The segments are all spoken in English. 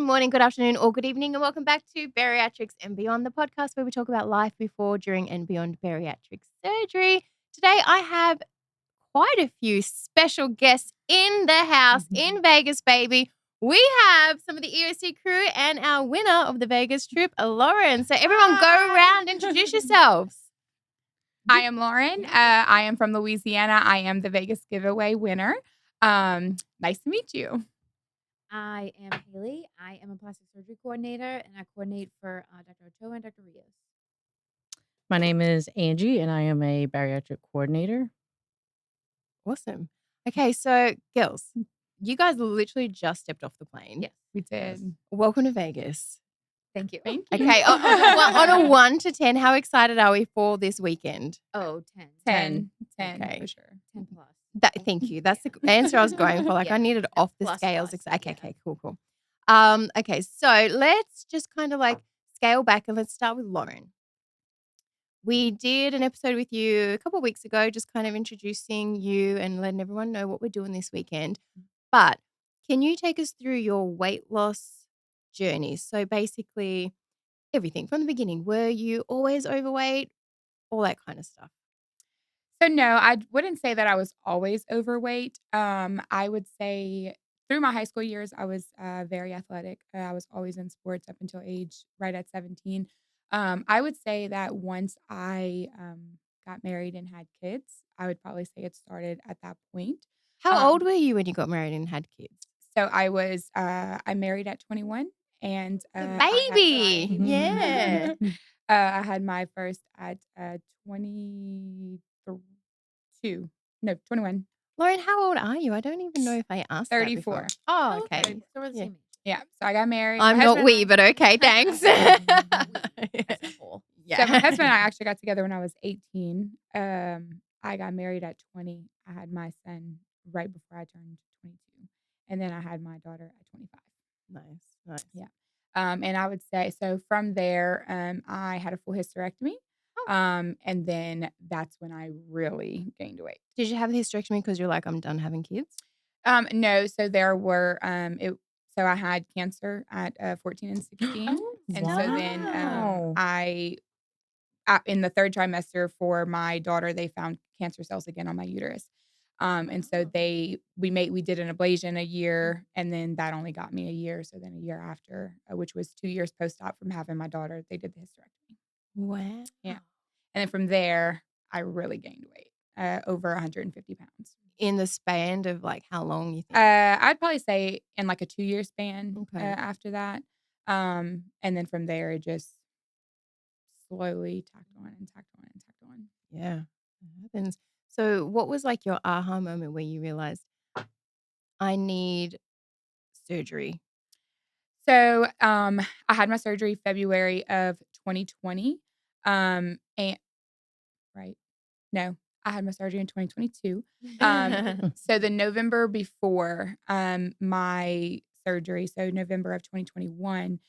morning, good afternoon, or good evening, and welcome back to Bariatrics and Beyond, the podcast where we talk about life before, during, and beyond bariatric surgery. Today, I have quite a few special guests in the house in Vegas, baby. We have some of the EOC crew and our winner of the Vegas trip, Lauren. So everyone go around, introduce yourselves. I am Lauren. I am from Louisiana. I am the Vegas giveaway winner. Nice to meet you. I am Hailey. I am a plastic surgery coordinator, and I coordinate for Dr. Ochoa and Dr. Rios. My name is Angie, and I am a bariatric coordinator. Awesome. Okay, so girls, you guys literally just stepped off the plane. Yes, we did. Welcome to Vegas. Thank you. Thank you. Okay, on a 1 to 10, how excited are we for this weekend? Oh, 10. 10 Okay. for sure. 10 plus. Thank you. That's the answer I was going for. Like, Yeah. I needed off the Plus, scales. plus. Okay, cool. Okay, so let's just kind of like scale back and let's start with Lauren. We did an episode with you a couple of weeks ago, just kind of introducing you and letting everyone know what we're doing this weekend. But can you take us through your weight loss journey? So basically, everything from the beginning. Were you always overweight? All that kind of stuff. So no, I wouldn't say that I was always overweight. I would say through my high school years, I was very athletic. I was always in sports up until age right at 17. I would say that once I got married and had kids, I would probably say it started at that point. How old were you when you got married and had kids? So I married at 21 and Baby. Yeah. I had my first at 22. No, 21. Lauren, how old are you? I don't even know if I asked that 34. before. Oh, okay. So we're the Yeah. same age. Yeah. So I got married. I'm My not husband we, and but okay, thanks. As a whole. So my husband and I actually got together when I was 18. I got married at 20. I had my son right before I turned 22. And then I had my daughter at 25. Nice. Yeah. And I would say, so from there, I had a full hysterectomy. And then that's when I really gained weight. Did you have a hysterectomy because you're like, I'm done having kids? No. So there were, so I had cancer at 14 and 16. And so then Wow. in the third trimester for my daughter, they found cancer cells again on my uterus. And so we did an ablation a year, and then that only got me a year. So then a year after, which was 2 years post-op from having my daughter, they did the hysterectomy. Wow. Yeah. And then from there, I really gained weight, over 150 pounds. In the span of like how long you think? I'd probably say in like a 2-year span after that. And then from there, it just slowly tacked on. Yeah, it happens. So what was like your aha moment where you realized I need surgery? So I had my surgery February of 2020. And right. No, I had my surgery in 2022. So the November before my surgery, so November of 2021,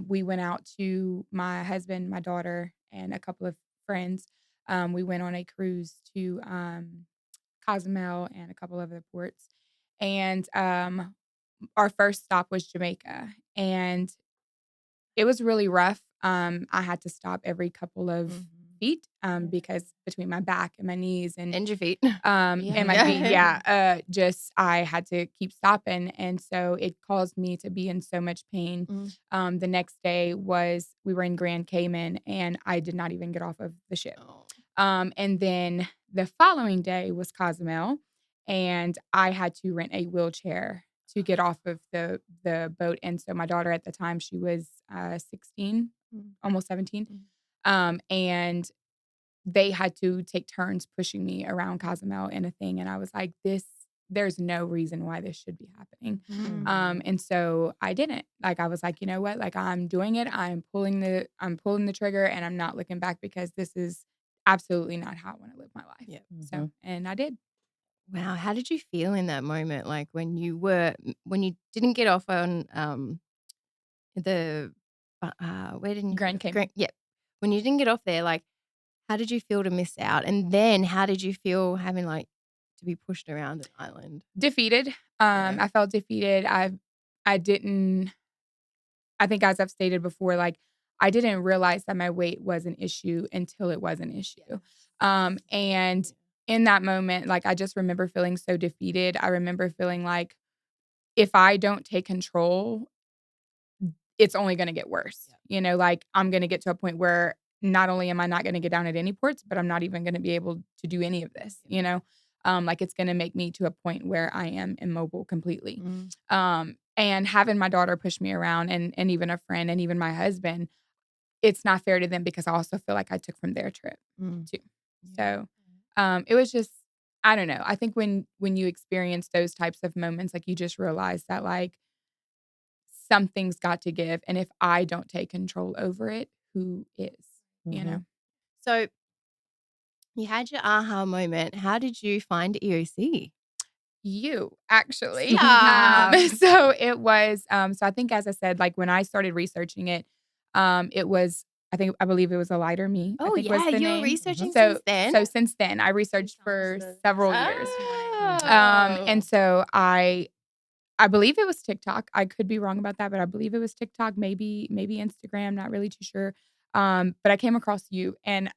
we went out to my husband, my daughter, and a couple of friends. We went on a cruise to Cozumel and a couple of other ports. And our first stop was Jamaica. And it was really rough. I had to stop every couple of feet because between my back and my knees and your feet. and my feet, just I had to keep stopping, and so it caused me to be in so much pain. The next day we were in Grand Cayman, and I did not even get off of the ship. And then the following day was Cozumel, and I had to rent a wheelchair to get off of the boat. And so my daughter at the time, she was 16, almost 17. And they had to take turns pushing me around Cozumel in a thing. And I was like, there's no reason why this should be happening. And so I didn't. Like, I was like, you know what? Like, I'm doing it. I'm pulling the trigger, and I'm not looking back because this is absolutely not how I want to live my life. Yeah. So, and I did. Wow. How did you feel in that moment? Like when you didn't get off on where didn't you Grand Cayman. Yeah. When you didn't get off there, like, how did you feel to miss out? And then how did you feel having like to be pushed around an island? Defeated. I felt defeated. I didn't I think as I've stated before, like I didn't realize that my weight was an issue until it was an issue. And in that moment, like I just remember feeling so defeated. I remember feeling like if I don't take control, it's only going to get worse. You know, like I'm going to get to a point where not only am I not going to get down at any ports, but I'm not even going to be able to do any of this, you know? Like it's going to make me to a point where I am immobile completely. And having my daughter push me around and even a friend and even my husband, it's not fair to them because I also feel like I took from their trip too. So it was just, I don't know. I think when you experience those types of moments, like you just realize that like something's got to give. And if I don't take control over it, who is, you know? So you had your aha moment. How did you find EOC? You actually. Stop. So it was, so I think as I said, like when I started researching it, it was, I believe it was A Lighter Me. I Oh, think was yeah. the You were name. researching So, since then? so since then, I researched for several years. Oh. And so I believe it was TikTok. I could be wrong about that, but I believe it was TikTok, maybe Instagram, not really too sure. But I came across you, and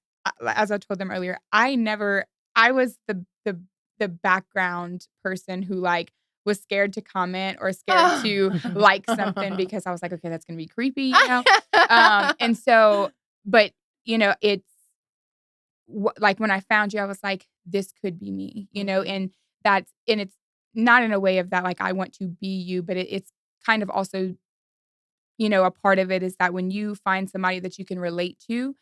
as I told them earlier, I was the background person who like was scared to comment or scared to like something because I was like, okay, that's gonna be creepy, you know. And so, but you know, it's like when I found you, I was like, this could be me, you know, and it's not in a way of that, like, I want to be you, but it's kind of also, you know, a part of it is that when you find somebody that you can relate to,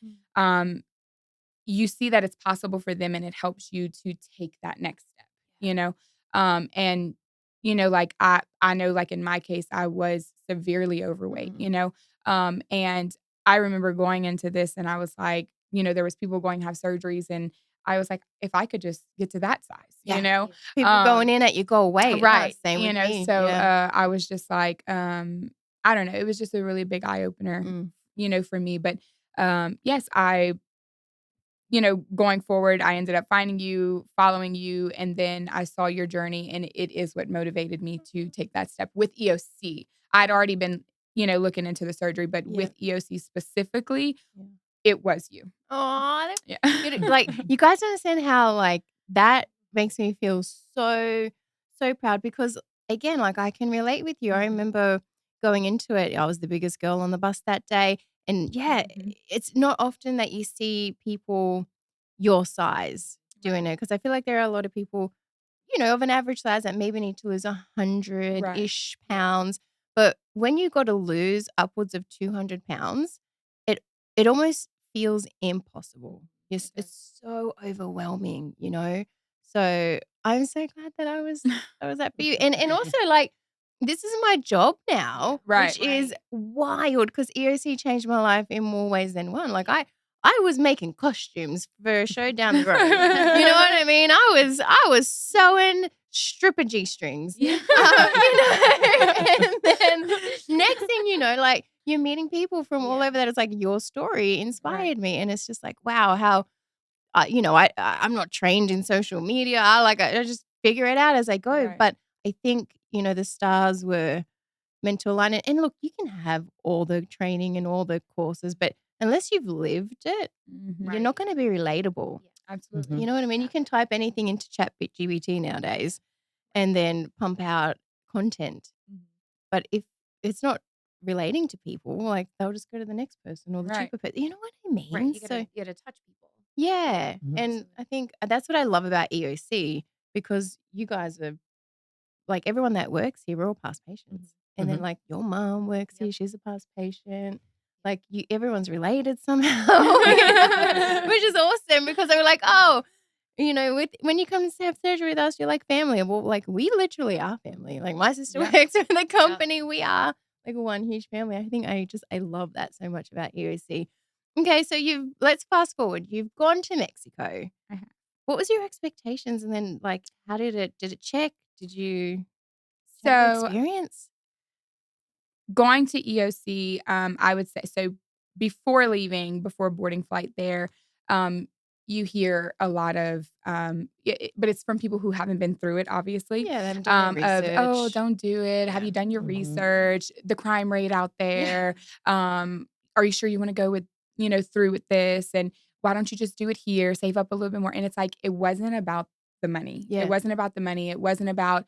you see that it's possible for them and it helps you to take that next step, you know? And, you know, like, I know, like, in my case, I was severely overweight, you know? And I remember going into this and I was like, you know, there was people going to have surgeries and I was like, if I could just get to that size, you know? People going in at your goal weight. Right. Same You with know, me. so I was just like, I don't know. It was just a really big eye opener, you know, for me. But yes, you know, going forward, I ended up finding you, following you, and then I saw your journey, and it is what motivated me to take that step with EOC. I'd already been, you know, looking into the surgery, but with EOC specifically, it was you. Oh, Yeah. Like, you guys understand how, like, that makes me feel so, so proud because, again, like, I can relate with you. I remember going into it, I was the biggest girl on the bus that day. And it's not often that you see people your size doing it because I feel like there are a lot of people, you know, of an average size that maybe need to lose 100-ish pounds. But when you got to lose upwards of 200 pounds, it almost feels impossible. It's so overwhelming, you know? So I'm so glad that I was that for you. And also, like, this is my job now, which is wild because EOC changed my life in more ways than one. Like I was making costumes for a show down the road. You know what I mean? I was sewing stripper G strings. You know? And then next thing you know, like you're meeting people from all over that. It's like your story inspired me, and it's just like wow, how you know, I'm not trained in social media. I just figure it out as I go. But I think you know the stars were meant to align it. And look, you can have all the training and all the courses, but unless you've lived it, you're not going to be relatable. Absolutely. You know what I mean? You can type anything into ChatGPT nowadays and then pump out content. But if it's not relating to people, like they'll just go to the next person or the cheaper person. You know what I mean? Right. You gotta touch people. Yeah. And I think that's what I love about EOC because you guys are like everyone that works here, we're all past patients. And then like your mom works here, she's a past patient. Like everyone's related somehow, which is awesome because they were like, oh, you know, when you come to have surgery with us, you're like family. Well, like we literally are family. Like my sister works for the company. We are like one huge family. I think I love that so much about EOC. Okay, so let's fast forward. You've gone to Mexico. What was your expectations? And then like, how did it check? Did you have your experience? Going to EOC, I would say, so before leaving, before boarding flight there, you hear a lot of, but it's from people who haven't been through it, obviously. Yeah, they haven't done their Of, oh, research. don't do it. Have you done your Mhm. research? The crime rate out there. Are you sure you want to go with, through with this? And why don't you just do it here? Save up a little bit more. And it's like, it wasn't about the money. Yeah. It wasn't about the money. It wasn't about,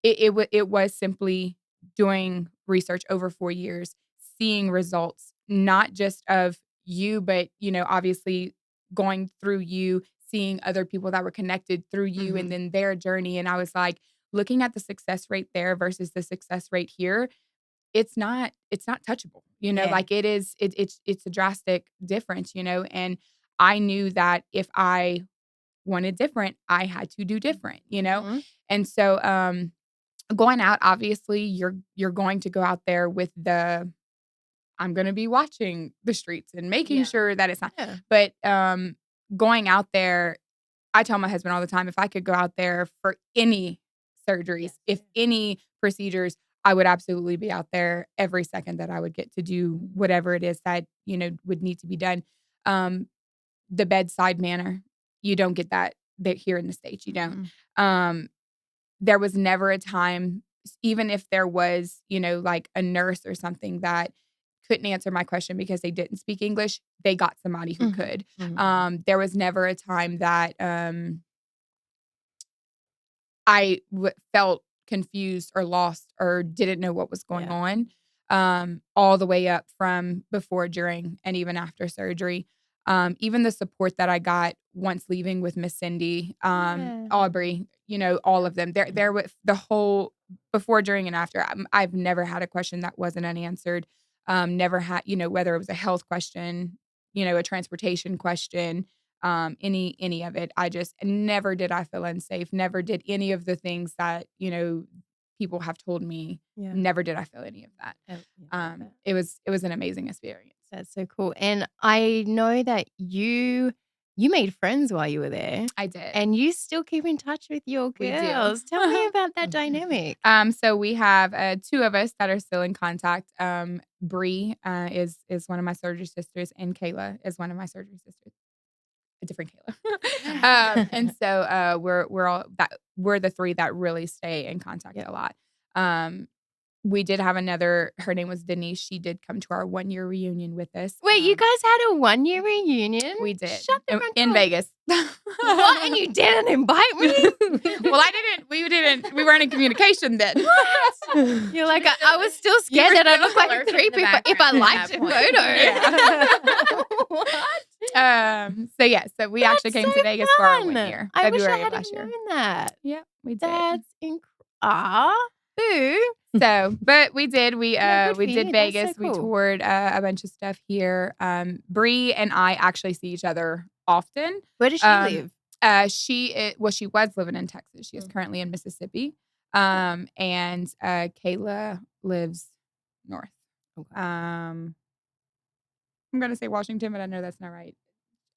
it was simply doing research over 4 years, seeing results, not just of you, but, obviously going through you, seeing other people that were connected through you and then their journey. And I was like, looking at the success rate there versus the success rate here, it's not touchable, Yeah. like it's a drastic difference, and I knew that if I wanted different, I had to do different, Mhm. and so, going out, obviously you're going to go out there with I'm going to be watching the streets and making sure that it's not, Yeah. but, going out there, I tell my husband all the time, if I could go out there for any surgeries, if any procedures, I would absolutely be out there every second that I would get to do whatever it is that, would need to be done. The bedside manner, you don't get that here in the States. You don't. There was never a time, even if there was, like a nurse or something that couldn't answer my question because they didn't speak English, they got somebody who could. There was never a time that I felt confused or lost or didn't know what was going on, all the way up from before, during, and even after surgery. Even the support that I got once leaving with Miss Cindy, Aubrey, all of them. They're with the whole before, during, and after. I've never had a question that wasn't unanswered. Never had, whether it was a health question, a transportation question, any of it. I just never did I feel unsafe. Never did any of the things that, people have told me. Yeah. Never did I feel any of that. It was an amazing experience. That's so cool. And I know that you made friends while you were there. I did. And you still keep in touch with your We do. girls. Tell me about that dynamic. So we have 2 of us that are still in contact. Bree is one of my surgery sisters, and Kayla is one of my surgery sisters. A different Kayla. And so we're the 3 that really stay in contact a lot. We did have another, her name was Denise. She did come to our 1-year reunion with us. Wait, you guys had a 1-year reunion? We did. Shut the front in door. Vegas. What? And you didn't invite me? Well, we weren't in communication then. What? You're like, I was still scared that I'd look like a creep if I liked a photo. Yeah. So we actually came to Vegas for our 1 year. I wish I February of had last year. known that. Yeah, we did. That's boo. So, but we did. We Yeah, good we for did you. That's Vegas. so We cool. toured a bunch of stuff here. Bree and I actually see each other often. Where does she live? She was living in Texas. She is currently in Mississippi. And Kayla lives north. Okay. I'm gonna say Washington, but I know that's not right.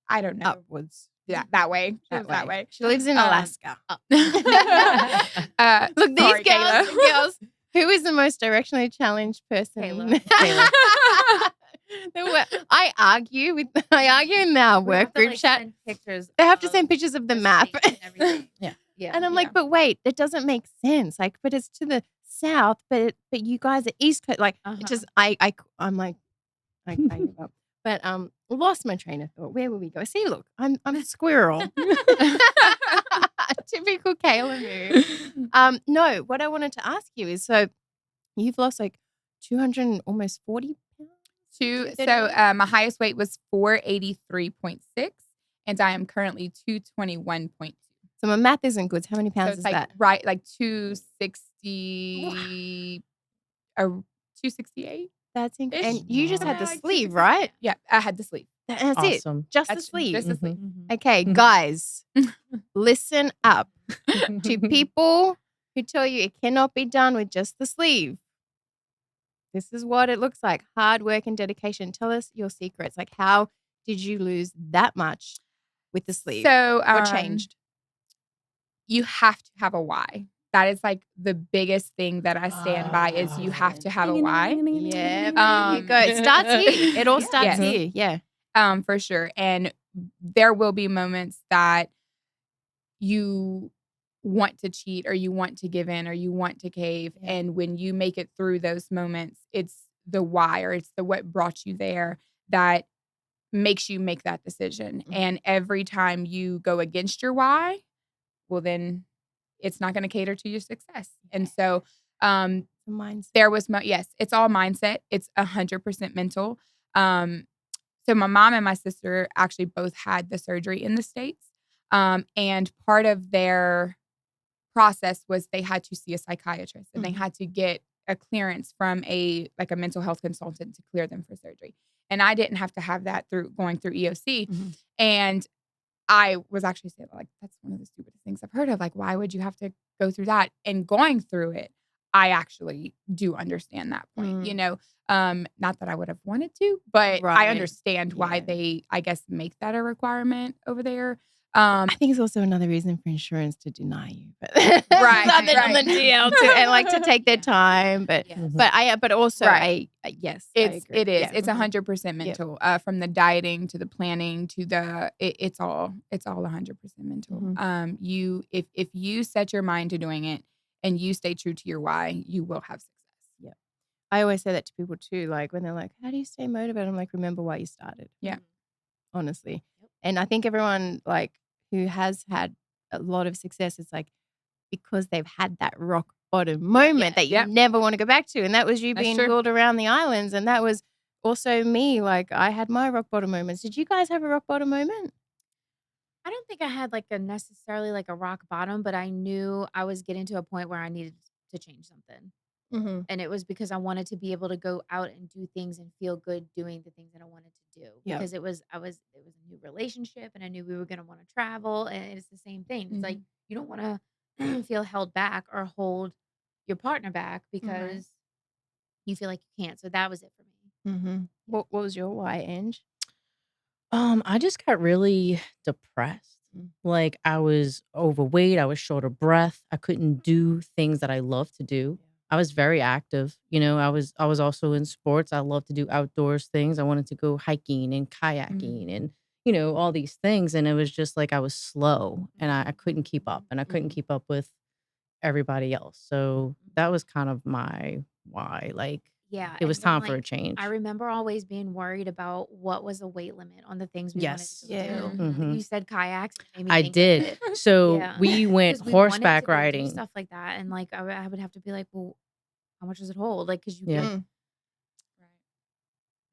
I don't know. Upwards. Yeah, that way. She lives that way. She lives in Alaska. Look, Look, these girls. Who is the most directionally challenged person? Kayla. I argue in our work group chat. They have to send pictures of the map. And everything. Yeah. And I'm like, but wait, that doesn't make sense. Like, but it's to the south, but you guys are East Coast. Like, it just I'm like, I give up. But lost my train of thought. Where will we go? See, look, I'm a squirrel. Typical Kayla move. No, what I wanted to ask you is, so you've lost like 200 almost 40 pounds? So my highest weight was 483.6, and I am currently 221.2. So my math isn't good. How many pounds So it's is like, that? right, like 260 or 268. That's Ish. and you just had the Like sleeve, right? Yeah, I had the sleeve. That's Awesome. it. Just the That's sleeve. just the sleeve. Okay, Mhm. guys, listen up to people who tell you it cannot be done with just the sleeve. This is what it looks like. Hard work and dedication. Tell us your secrets. Like, how did you lose that much with the sleeve? So what changed? You have to have a why. That is like the biggest thing that I stand by is you have to have a why. Yeah, there you go. It starts here. It all starts Yes. here. Yeah. For sure. And there will be moments that you want to cheat or you want to give in or you want to cave. Yeah. And when you make it through those moments, it's the why or it's the what brought you there that makes you make that decision. And every time you go against your why, well, then it's not going to cater to your success. And so Mindset. there was yes, it's all mindset. It's 100% mental. So my mom and my sister actually both had the surgery in the States. And part of their process was they had to see a psychiatrist and they had to get a clearance from a mental health consultant to clear them for surgery. And I didn't have to have that through going through EOC. And I was actually saying, like, that's one of the stupidest things I've heard of. Like, why would you have to go through that? And going through it, I actually do understand that point, you know, not that I would have wanted to, but I understand why they, I guess, make that a requirement over there. I think it's also another reason for insurance to deny you, but Right, on the right. DL too, and like to take their time. But but also Right. yes, It is. Yeah. It's 100% mental. From the dieting to the planning to the it's all 100% mental. You if you set your mind to doing it and you stay true to your why, you will have success. Yeah. I always say that to people too, like when they're like, how do you stay motivated? I'm like, remember why you started. Yeah. Honestly. And I think everyone like who has had a lot of success, it's like because they've had that rock bottom moment that you never want to go back to. And that was you being wheeled around the islands. And that was also me. Like I had my rock bottom moments. Did you guys have a rock bottom moment? I don't think I had like a necessarily like a rock bottom, but I knew I was getting to a point where I needed to change something. And it was because I wanted to be able to go out and do things and feel good doing the things that I wanted to do. Because it was a new relationship and I knew we were going to want to travel. And it's the same thing. It's like you don't want to feel held back or hold your partner back because you feel like you can't. So that was it for me. What was your why, Ange? I just got really depressed. Like I was overweight, I was short of breath. I couldn't do things that I love to do. I was very active. You know, I was also in sports. I love to do outdoors things. I wanted to go hiking and kayaking and, you know, all these things. And it was just like I was slow and I couldn't keep up and I couldn't keep up with everybody else. So that was kind of my why. Like, it was time for a change. I remember always being worried about what was the weight limit on the things we wanted to do. You said kayaks. It made me I think did. of it. So we went 'Cause we wanted horseback to go do riding. stuff like that, and like I would have to be like, well, how much does it hold? Like, because you Yeah. get.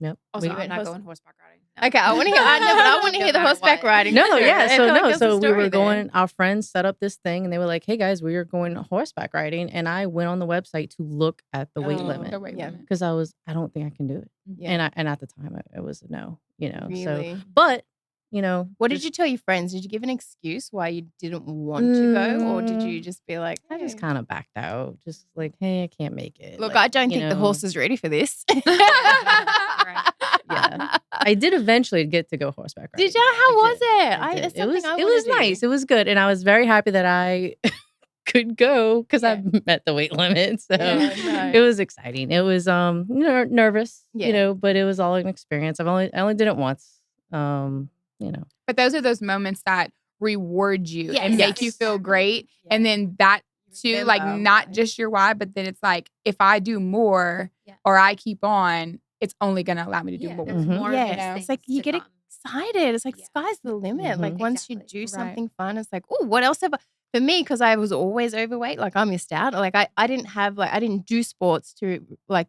Yep. Also, We I'm went not horse- going horseback riding. No. Okay, I want to hear. I know, but I want to No hear the matter horseback what. riding. No, for sure. yeah. I So feel like no, there's a so we story were there. going. Our friends set up this thing, and they were like, "Hey guys, we are going horseback riding." And I went on the website to look at the weight limit The weight limit. because I don't think I can do it. Yeah. And at the time it was a no. You know. Really? So, but you know, What did you tell your friends? Did you give an excuse why you didn't want to go, or did you just be like, I just "Hey." kind of backed out, just like, "Hey, I can't make it." Look, Like, I don't you think the know, horse is ready for this. Yeah. I did eventually get to go horseback riding. Did you? though. How I was did. it? I did. That's It was something I it wanna was do. nice. It was good, and I was very happy that I could go because I met the weight limit. So Yeah, it was exciting. It was nervous, Yeah. you know, but it was all an experience. I only did it once. You know. But those are those moments that reward you Yes. and make you Yes. feel great. Yeah. And then that too, like Remember not why. just your why, but then it's like if I do more or I keep on, it's only gonna allow me to do more. There's more of Yes, these it's things like you to get come. excited. It's like Yeah. sky's the limit. Like once you Exactly. do Right. something fun, it's like, oh, what else have I? For me, because I was always overweight, like I missed out. Like I didn't have like I didn't do sports to like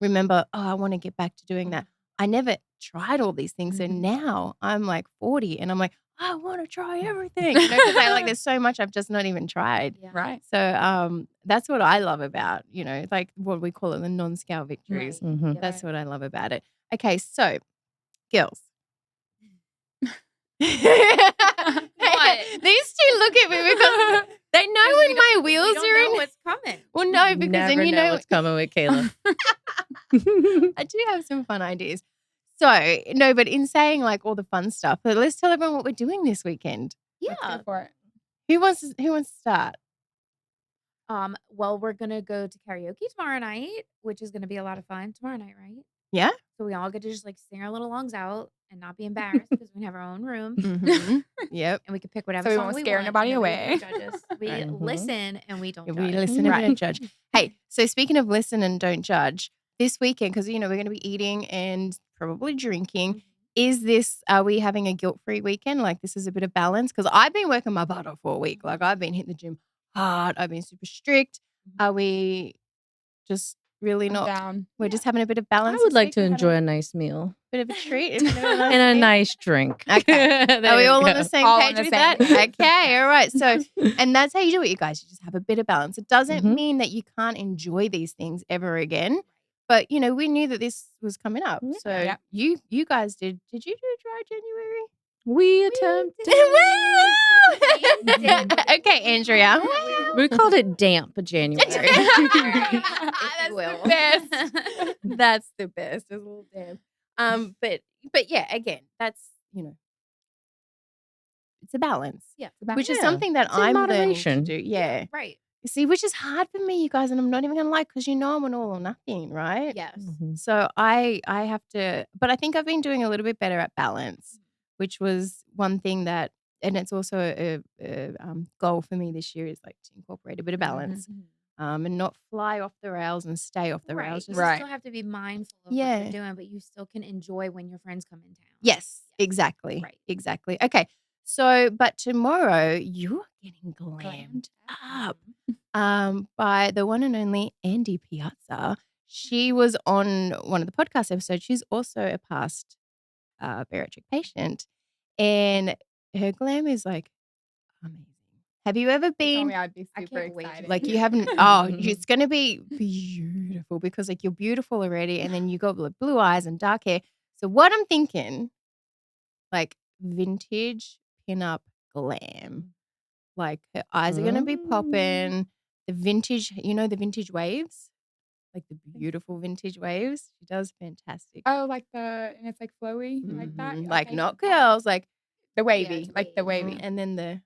remember. Oh, I want to get back to doing that. I never tried all these things, and now I'm like 40, and I'm like, I want to try everything. You know, because I like there's so much I've just not even tried. Yeah. Right. So that's what I love about, you know, like what we call it, the non-scale victories. Right. Mhm. Yeah. That's what I love about it. Okay, so girls. These two look at me because they know when my wheels We don't are know in. what's coming. Well, no, because Never then you know know what's coming with Kayla. I do have some fun ideas. So no, but in saying like all the fun stuff, but let's tell everyone what we're doing this weekend. Let's Yeah. go for it. Who wants to start? Well, we're gonna go to karaoke tomorrow night, which is gonna be a lot of fun. Tomorrow night, right? Yeah. So we all get to just like sing our little lungs out. and not be embarrassed because we have our own room. Yep. And we can pick whatever So we song won't we scare want. nobody and nobody away. can judge us. We Mhm. listen and we don't judge. We listen and we Right. don't judge. Hey, so speaking of listen and don't judge, this weekend, because we're going to be eating and probably drinking. Are we having a guilt-free weekend? Like this is a bit of balance? Because I've been working my butt off for a week. Like I've been hitting the gym hard. I've been super strict. Are we just really I'm not? down. We're just having a bit of balance. I would this like week? to We're having enjoy a nice meal bit of a treat. If you know what I and a mean. nice drink. Okay. There Are we you all on go. the same All on page the with same that? page. Okay, all right. So, and that's how you do it, you guys. You just have a bit of balance. It doesn't Mhm. mean that you can't enjoy these things ever again. But we knew that this was coming up. Yeah. So Yeah. you guys did you do dry January? We attempted. Okay, Andrea. We called it damp January. If you will. That's the best. It's a little damn. But yeah, again, that's it's a balance. Yeah. Which is Yeah. something that It's in I'm learning to moderation. do. Yeah. Right. You see, which is hard for me, you guys, and I'm not even gonna lie, because I'm an all or nothing, right? Yes. Mhm. So I have to, but I think I've been doing a little bit better at balance, which was one thing that, and it's also a goal for me this year is like to incorporate a bit of balance, and not fly off the rails and stay off the rails. You Just, Right. still have to be mindful of Yeah. what you're doing, but you still can enjoy when your friends come in town. Yes, exactly. Right. Exactly. Okay. So, but tomorrow you're getting glammed up by the one and only Andy Piazza. She was on one of the podcast episodes. She's also a past bariatric patient, and her glam is like amazing. Have you ever You told been me I'd be I super can't wait to excited. like you haven't? Oh, it's gonna be beautiful because like you're beautiful already, and then you got like blue eyes and dark hair. So what I'm thinking, like vintage pinup glam. Like her eyes are gonna be popping. The vintage, the vintage waves, like the beautiful vintage waves. She does fantastic. Oh, and it's like flowy like that. Like Okay. not curls, like The wavy, it's like the wavy. wavy. and then the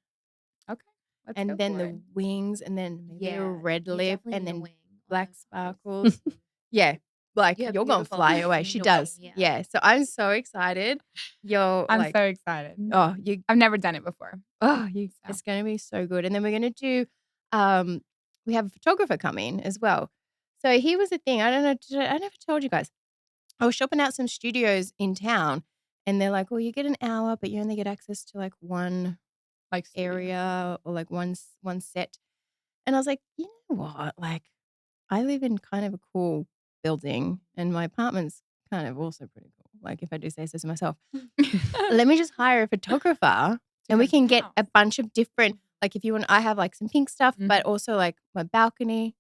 Okay. Let's and go then for the it. wings, and then maybe a Yeah, red you lip, definitely and need a then wing on black those eyes. sparkles. Yeah, like You have you're gonna beautiful fly eyes. away. You She need a wing, does. yeah. Yeah. So I'm so excited. You're I'm like, so excited. oh, you I've never done it before. it's gonna be so good. And then we're gonna do we have a photographer coming as well. So here was the thing. I don't know, I never told you guys. I was shopping out some studios in town, and they're like, well, you get an hour, but you only get access to like one Like studio. area or like one set. And I was like, you know what? Like, I live in kind of a cool building, and my apartment's kind of also pretty cool. Like, if I do say so myself, let me just hire a photographer, and we can get a bunch of different. Like, if you want, I have like some pink stuff, but also like my balcony,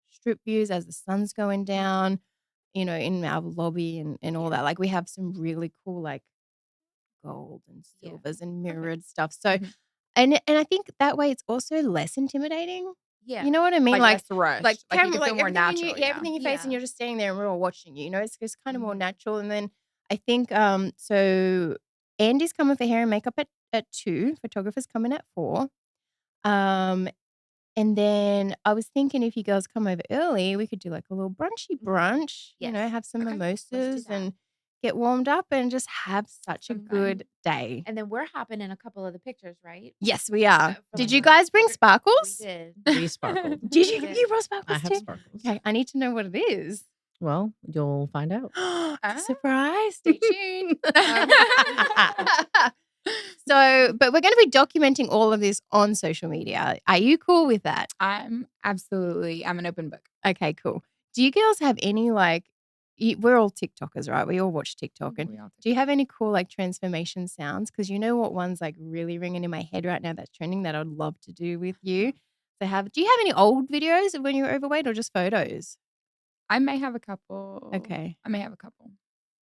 strip views as the sun's going down, in our lobby and all that. Like, we have some really cool like gold and silvers and mirrored stuff. So, and I think that way it's also less intimidating. Yeah. You know what I mean? Like less rushed. Like you camera, can like feel more everything natural. everything in your face, and Yeah. you're just standing there and we're all watching you. It's just kind of more natural. And then I think so Andy's coming for hair and makeup at 2. Photographer's coming at 4. And then I was thinking if you girls come over early, we could do like a little brunch. Yes. Have some Okay, let's do mimosas that. and get warmed up and just have such a Some fun. good day. And then we're hopping in a couple of the pictures, right? Yes, we are. For Did like you a- guys bring We sparkles? did. We sparkled. Did you? Yeah. You brought I sparkles have too? sparkles. Okay, I need to know what it is. Well, you'll find out. Surprise! Stay tuned. But we're going to be documenting all of this on social media. Are you cool with that? I'm an open book. Okay, cool. Do you girls have any we're all TikTokers, right? We all watch TikTok. And do you have any cool like transformation sounds? Because you know what one's like really ringing in my head right now that's trending that I'd love to do with you. Do you have any old videos of when you were overweight or just photos? I may have a couple. Okay. I may have a couple.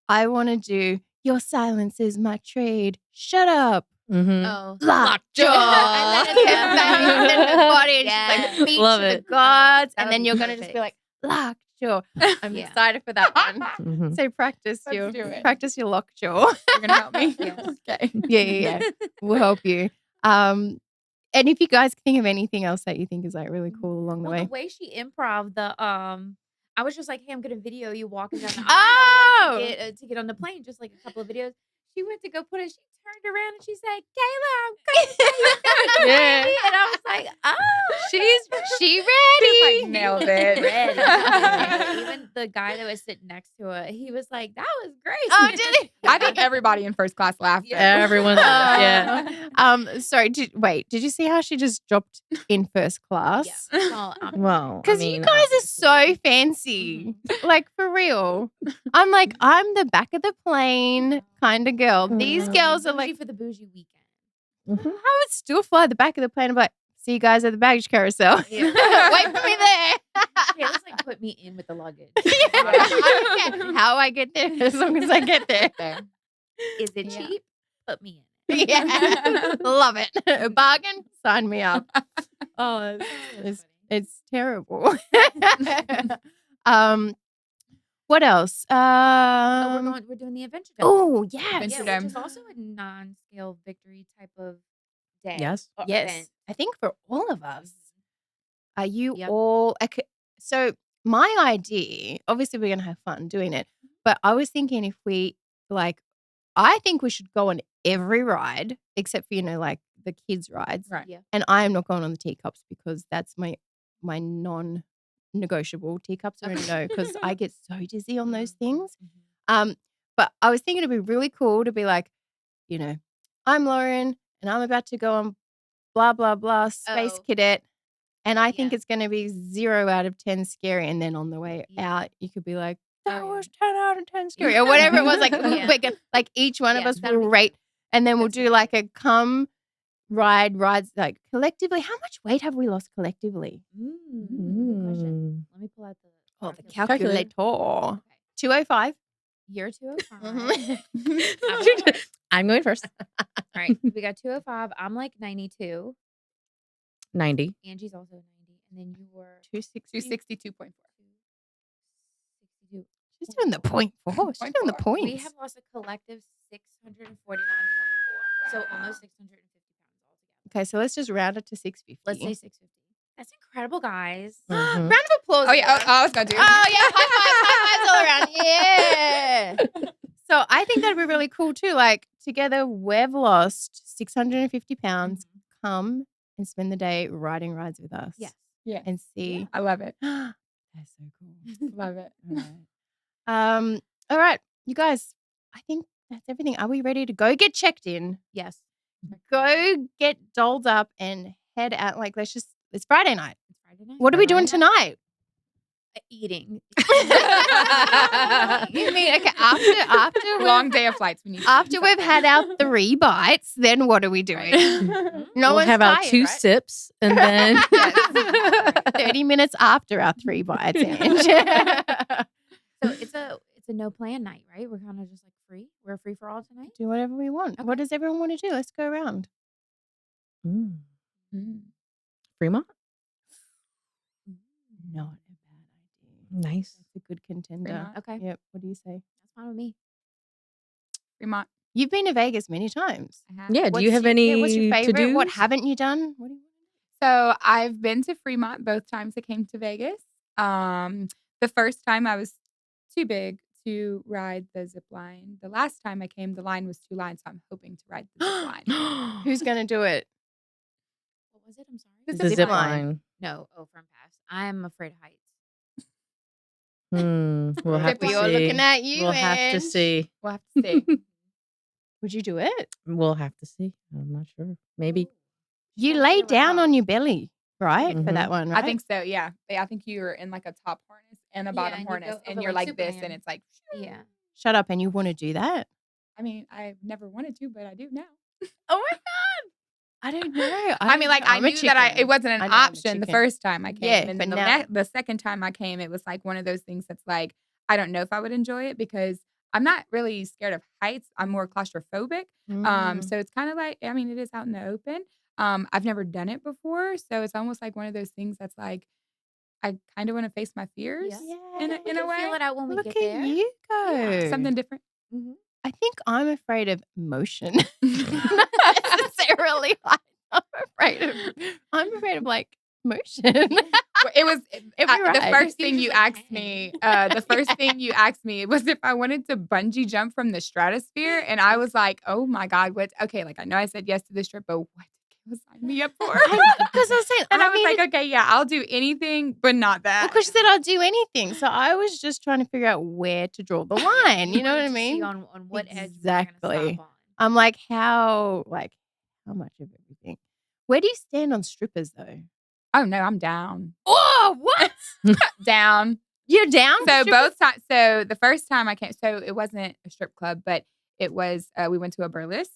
I want to do your silence is my trade. Shut up. Mm-hmm. Oh. Lockjaw. And then it's her face and her body, and she's like, beach Love to the it. gods. That And would then be you're going to just be like, perfect. lockjaw. I'm Yeah. excited for that one. Mm-hmm. So practice Let's do it. practice your lockjaw. You're gonna help me. Yes. Okay. Yeah. We'll help you. And if you guys think of anything else that you think is like really cool along the Well, way. the way she improv I was just like, hey, I'm gonna video you walking down the Oh! aisle to get on the plane, just like a couple of videos. she went to go put it. She turned around and she said, "Kayla, I'm coming." Yeah. And I was like, "Oh, She She ready. was like, nailed it. ready." Even the guy that was sitting next to her, he was like, "That was great." Oh, did he? I think everybody in first class laughed. Yeah. Everyone, yeah. Sorry. Did you see how she just dropped in first class? Yeah. Well, Well, Because you guys are so fancy. Like, for real. I'm like, I'm the back of the plane kind of girl. These girls are like, for the bougie weekend. Mhm. I would still fly the back of the plane. I'm like, see you guys at the baggage carousel. Yeah. Wait for me there. Kayla's like, put me in with the luggage. I don't care how I get there, as long as I get there. Is it Yeah. cheap? Put me in. Yeah, love it. A bargain, sign me up. Oh, it's terrible. What else? We're doing the adventure day. Oh yeah, Adventure Yeah, Day. which is also a non-scale victory type of day. Yes. or yes. event. I think for all of us. Are you Yep. all okay? So my idea, obviously we're gonna have fun doing it, but I was thinking if we I think we should go on every ride except for like the kids' rides. Right. Yeah. And I am not going on the teacups because that's my non-negotiable. Teacups are a no because I get so dizzy on those things. But I was thinking it'd be really cool to be like, I'm Lauren and I'm about to go on blah blah blah space Oh. cadet, and I think Yeah. it's going to be 0 out of 10 scary. And then on the way Yeah. out, you could be like, that Oh, yeah. was 10 out of 10 scary, or whatever it was. Like, Yeah. like each one of Yeah, us that'll will be rate, and then we'll That's do good. like a rides like collectively. How much weight have we lost collectively? Good question. Let me pull out the Oh, the calculator. calculator. Okay. 205. Year 205. Mhm. I'm going first. All right. We got 205. I'm like 92. 90. Angie's also 90. And then you were 260. 262.4. 62. She's doing the point four. She's doing the points. We have lost a collective 649.4. So almost 650 pounds altogether. Okay, so let's just round it to 650. Let's say 650. That's incredible, guys. Mhm. Round of applause. Oh, yeah. everyone. I was going to do it. Oh yeah, high fives all around. Yeah. So I think that'd be really cool too. Like together we've lost 650 pounds. Come and spend the day riding rides with us. Yes. Yeah. And see. I love it. That's so cool. Love it. All right, you guys. I think that's everything. Are we ready to go get checked in? Yes. Go get dolled up and head out. Like it's Friday night. It's Friday night. What are we doing tonight? Eating. You mean okay after Long day of flights. We need to after do we've had our something. 3 bites, then what are we doing? No We'll one's have our tired, 2 right? sips and then 30 minutes after our 3 bites, Ange. So it's a no plan night, right? We're kind of just like free. We're free for all tonight. Do whatever we want. What does everyone want to do? Let's go around. Mm. Fremont. Not a bad idea. Nice. That's a good contender. Fremont. Okay. Yep. What do you say? That's fine with me. Fremont. You've been to Vegas many times. I have. Yeah. Do you have any What's your favorite? to-dos? What haven't you done? What do you So I've been to Fremont both times I came to Vegas. The first time I was too big to ride the zip line. The last time I came, the line was 2 lines, so I'm hoping to ride the zip line. Who's going to do it? What was it? I'm sorry. The zip zip line. line. No. Oh, front pass. I'm afraid of heights. We'll have to We are see. looking at you. We'll have to Ange. see. We'll have to see. Would you do it? We'll have to see. I'm not sure. Maybe. You Don't lay feel down out. on your belly, right? For Mhm. that one, right? I think so, yeah. I think you're in like a top harness and a Yeah, bottom and you harness, go and over you're like like this, and Superman. it's like, Yeah. Shut up, and you want to do that? I mean, I've never wanted to, but I do now. Oh my god! I don't know. I mean, like I I'm a knew that chicken. it wasn't an I know I'm a option the chicken. first time I came, Yeah, and but then now- the second time I came, it was like one of those things that's like I don't know if I would enjoy it because I'm not really scared of heights. I'm more claustrophobic. So it's kind of like I mean, it is out in the open. I've never done it before, so it's almost like one of those things that's like I kind of want to face my fears Yeah. in We a can way. feel it out when we Look get at there. you go. Yeah, something different. Mhm. I think I'm afraid of motion. Not necessarily height. I'm afraid of like motion. It was Every the ride. first thing you asked me. The first thing you asked me was if I wanted to bungee jump from the stratosphere, and I was like, "Oh my god, what?" Okay, like I know I said yes to this trip, but what did Kayla sign me up for? Because I was saying, And I was like, "Okay, yeah, I'll do anything, but not that." because she said I'll do anything, so I was just trying to figure out where to draw the line. You know what I mean? On what edge Exactly. we're gonna stop on. I'm like, how much of everything? Where do you stand on strippers though? Oh no, I'm down. Oh, what? Down. You're down? So for both times. So the first time I came, so it wasn't a strip club, but it was. We went to a burlesque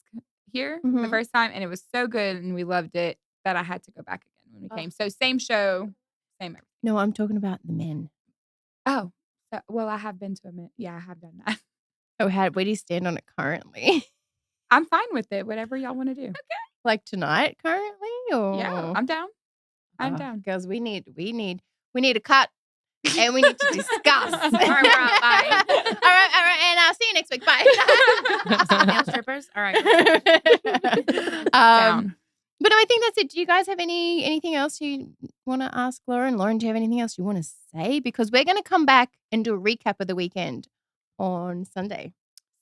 here the Mhm. first time, and it was so good, and we loved it that I had to go back again when we came. So same show, same everything. No, I'm talking about the men. Oh, well, I have been to a minute. Yeah, I have done that. Oh, where do you stand on it currently? I'm fine with it. Whatever y'all want to do. Like tonight, currently, or Yeah, I'm down. I'm down. Girls, we need a cut, and we need to discuss. All right, we're out. Bye. all right, and I'll see you next week. Bye. Male strippers. All right. Down. But no, I think that's it. Do you guys have anything else you want to ask Lauren? Lauren, do you have anything else you want to say? Because we're going to come back and do a recap of the weekend on Sunday.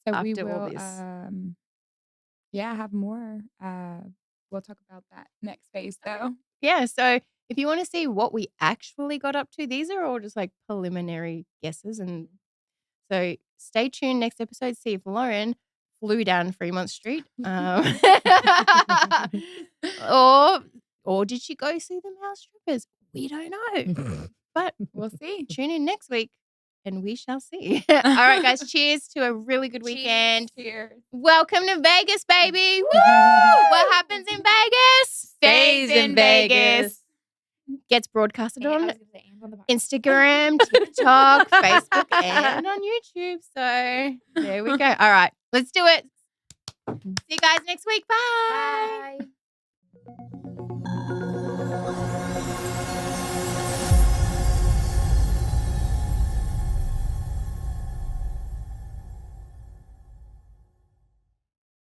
So after we will. all this. Have more. We'll talk about that next phase, though. Yeah, so if you want to see what we actually got up to, these are all just like preliminary guesses. And so stay tuned next episode, see if Lauren flew down Fremont Street. Or did she go see the mouse strippers? We don't know. But We'll see. tune in next week and we shall see. All right, guys. Cheers to a really good weekend. Cheers. Welcome to Vegas, baby. Woo! What happens in Vegas Stays in Vegas. Gets broadcasted And I on was gonna say, and on the Instagram, TikTok, Facebook, and on YouTube. So there we go. All right, let's do it. See you guys next week. Bye. Bye.